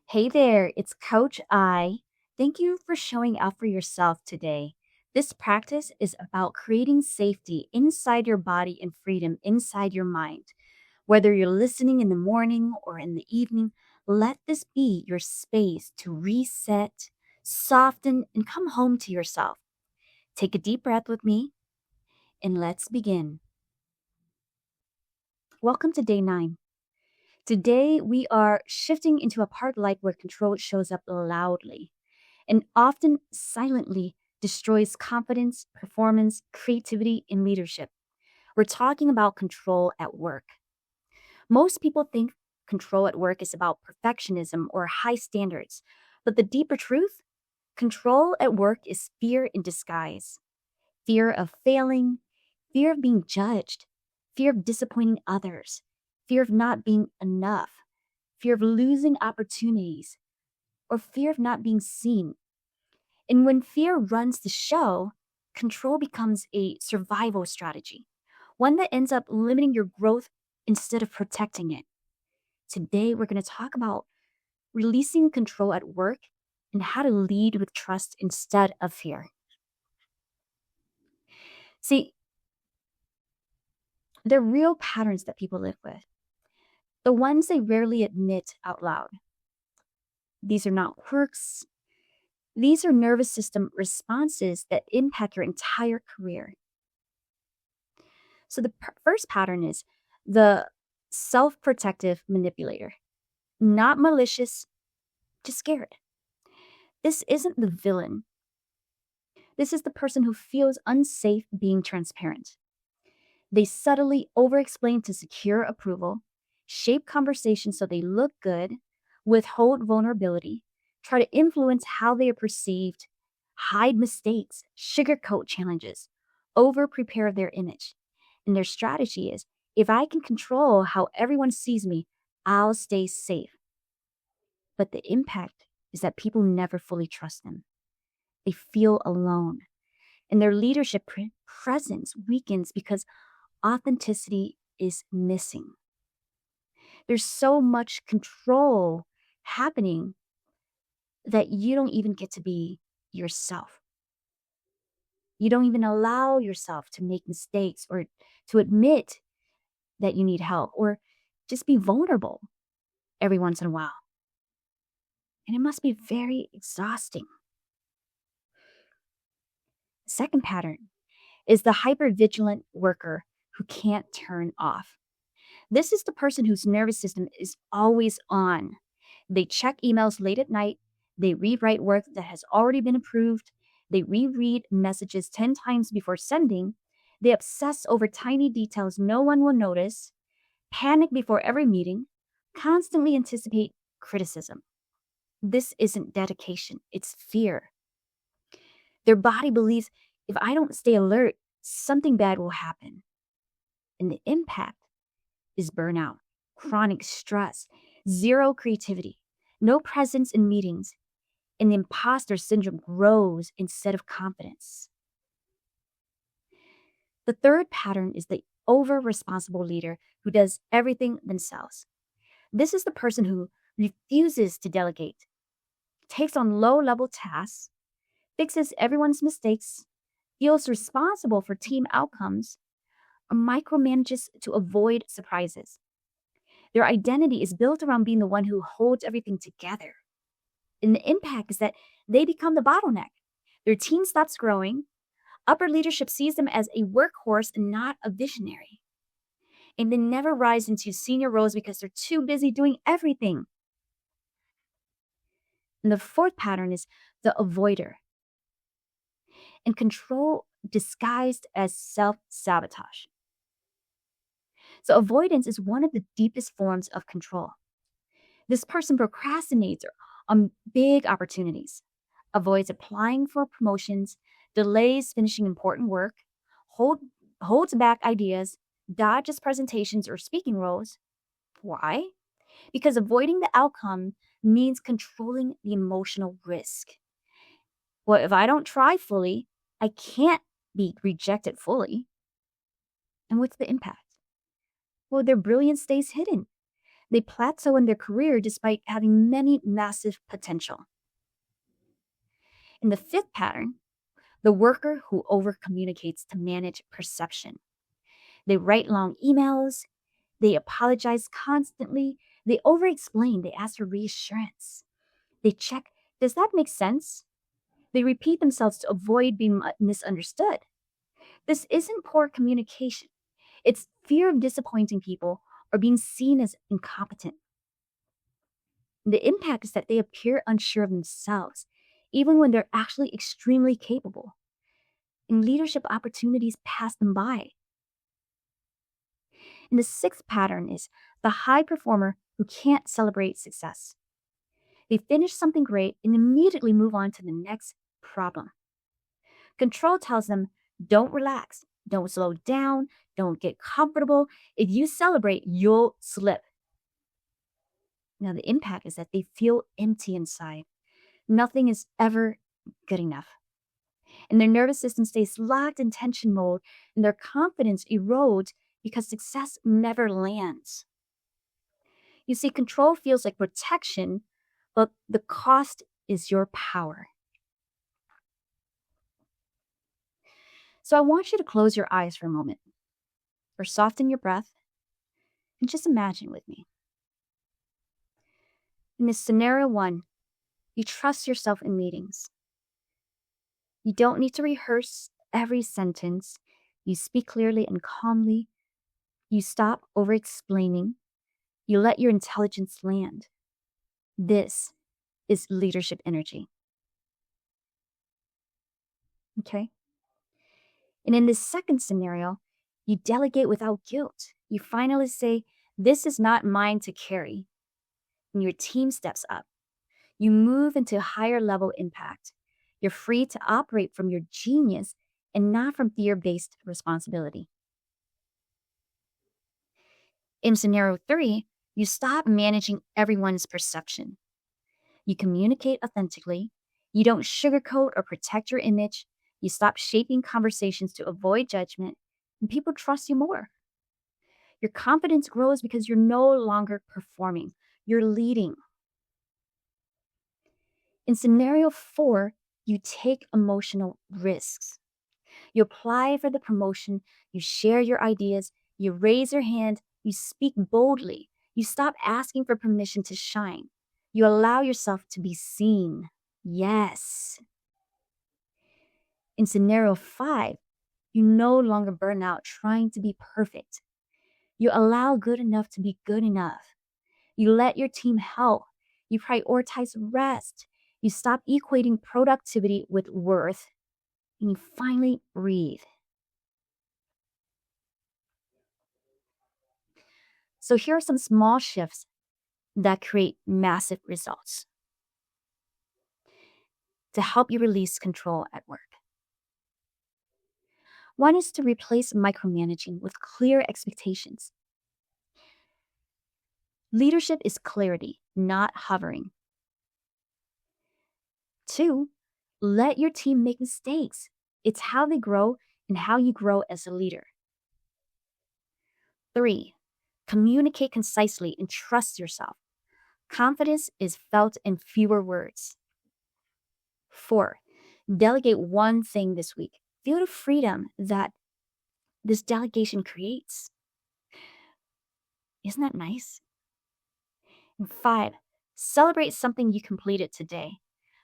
Hey there, it's Coach I. Thank you for showing up for yourself today. This practice is about creating safety inside your body and freedom inside your mind. Whether you're listening in the morning or in the evening, let this be your space to reset, soften, and come home to yourself. Take a deep breath with me and let's begin. Welcome to day 9. Today, we are shifting into a part of life where control shows up loudly and often silently destroys confidence, performance, creativity, and leadership. We're talking about control at work. Most people think control at work is about perfectionism or high standards, but the deeper truth, control at work is fear in disguise. Fear of failing, fear of being judged, fear of disappointing others, fear of not being enough, fear of losing opportunities, or fear of not being seen. And when fear runs the show, control becomes a survival strategy, one that ends up limiting your growth instead of protecting it. Today, we're going to talk about releasing control at work and how to lead with trust instead of fear. See, they're real patterns that people live with, the ones they rarely admit out loud. These are not quirks, these are nervous system responses that impact your entire career. So the first pattern is the self-protective manipulator. Not malicious, just scared. This isn't the villain. This is the person who feels unsafe being transparent. They subtly over-explain to secure approval, shape conversations so they look good, withhold vulnerability, try to influence how they are perceived, hide mistakes, sugarcoat challenges, over-prepare their image. And their strategy is, if I can control how everyone sees me, I'll stay safe. But the impact is that people never fully trust them. They feel alone. And their leadership presence weakens because authenticity is missing. There's so much control happening that you don't even get to be yourself. You don't even allow yourself to make mistakes or to admit that you need help or just be vulnerable every once in a while. And it must be very exhausting. Second pattern is the hypervigilant worker who can't turn off. This is the person whose nervous system is always on. They check emails late at night. They rewrite work that has already been approved. They reread messages 10 times before sending. They obsess over tiny details no one will notice, panic before every meeting, constantly anticipate criticism. This isn't dedication, it's fear. Their body believes if I don't stay alert, something bad will happen. And the impact is burnout, chronic stress, zero creativity, no presence in meetings, and the imposter syndrome grows instead of confidence. The third pattern is the over-responsible leader who does everything themselves. This is the person who refuses to delegate, takes on low-level tasks, fixes everyone's mistakes, feels responsible for team outcomes, or micromanages to avoid surprises. Their identity is built around being the one who holds everything together. And the impact is that they become the bottleneck. Their team stops growing. Upper leadership sees them as a workhorse and not a visionary. And they never rise into senior roles because they're too busy doing everything. And the fourth pattern is the avoider. And control disguised as self-sabotage. So avoidance is one of the deepest forms of control. This person procrastinates on big opportunities, avoids applying for promotions, delays finishing important work, holds back ideas, dodges presentations or speaking roles. Why? Because avoiding the outcome means controlling the emotional risk. Well, if I don't try fully, I can't be rejected fully. And what's the impact? Well, their brilliance stays hidden. They plateau in their career despite having many massive potential. In the fifth pattern, the worker who overcommunicates to manage perception. They write long emails, they apologize constantly, they overexplain, they ask for reassurance. They check, does that make sense? They repeat themselves to avoid being misunderstood. This isn't poor communication. It's fear of disappointing people or being seen as incompetent. The impact is that they appear unsure of themselves, even when they're actually extremely capable. And leadership opportunities pass them by. And the sixth pattern is the high performer who can't celebrate success. They finish something great and immediately move on to the next problem. Control tells them, don't relax, don't slow down, don't get comfortable. If you celebrate, you'll slip. Now, the impact is that they feel empty inside. Nothing is ever good enough. And their nervous system stays locked in tension mode, and their confidence erodes because success never lands. You see, control feels like protection, but the cost is your power. So I want you to close your eyes for a moment, or soften your breath, and just imagine with me. In this scenario 1, you trust yourself in meetings. You don't need to rehearse every sentence. You speak clearly and calmly. You stop over-explaining. You let your intelligence land. This is leadership energy. Okay? And in this second scenario, you delegate without guilt. You finally say, this is not mine to carry. And your team steps up. You move into a higher level impact. You're free to operate from your genius and not from fear-based responsibility. In scenario 3, you stop managing everyone's perception. You communicate authentically. You don't sugarcoat or protect your image. You stop shaping conversations to avoid judgment, and people trust you more. Your confidence grows because you're no longer performing. You're leading. In scenario 4, you take emotional risks. You apply for the promotion, you share your ideas, you raise your hand, you speak boldly. You stop asking for permission to shine. You allow yourself to be seen. Yes. In scenario 5, you no longer burn out trying to be perfect. You allow good enough to be good enough. You let your team help. You prioritize rest. You stop equating productivity with worth. And you finally breathe. So here are some small shifts that create massive results to help you release control at work. One is to replace micromanaging with clear expectations. Leadership is clarity, not hovering. 2, let your team make mistakes. It's how they grow and how you grow as a leader. 3, communicate concisely and trust yourself. Confidence is felt in fewer words. 4, delegate one thing this week. Feel the freedom that this delegation creates. Isn't that nice? And 5, celebrate something you completed today.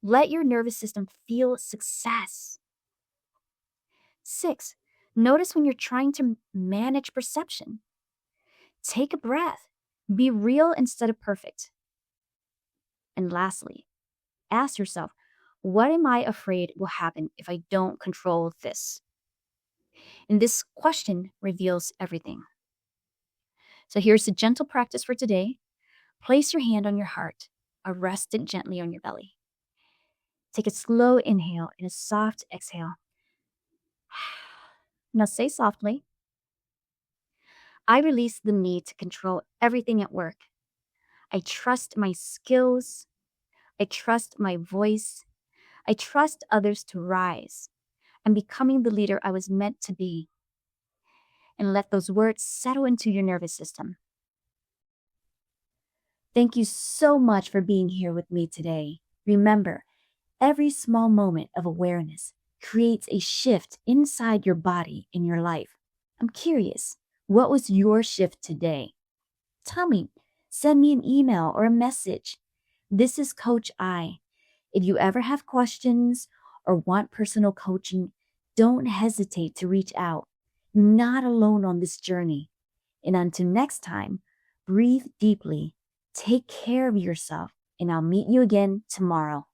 Let your nervous system feel success. 6, notice when you're trying to manage perception. Take a breath. Be real instead of perfect. And lastly, ask yourself, what am I afraid will happen if I don't control this? And this question reveals everything. So here's the gentle practice for today. Place your hand on your heart, or rest it gently on your belly. Take a slow inhale and a soft exhale. Now say softly, I release the need to control everything at work. I trust my skills. I trust my voice. I trust others to rise. I'm becoming the leader I was meant to be. And let those words settle into your nervous system. Thank you so much for being here with me today. Remember, every small moment of awareness creates a shift inside your body in your life. I'm curious, what was your shift today? Tell me, send me an email or a message. This is Coach I. If you ever have questions or want personal coaching, don't hesitate to reach out. You're not alone on this journey. And until next time, breathe deeply, take care of yourself, and I'll meet you again tomorrow.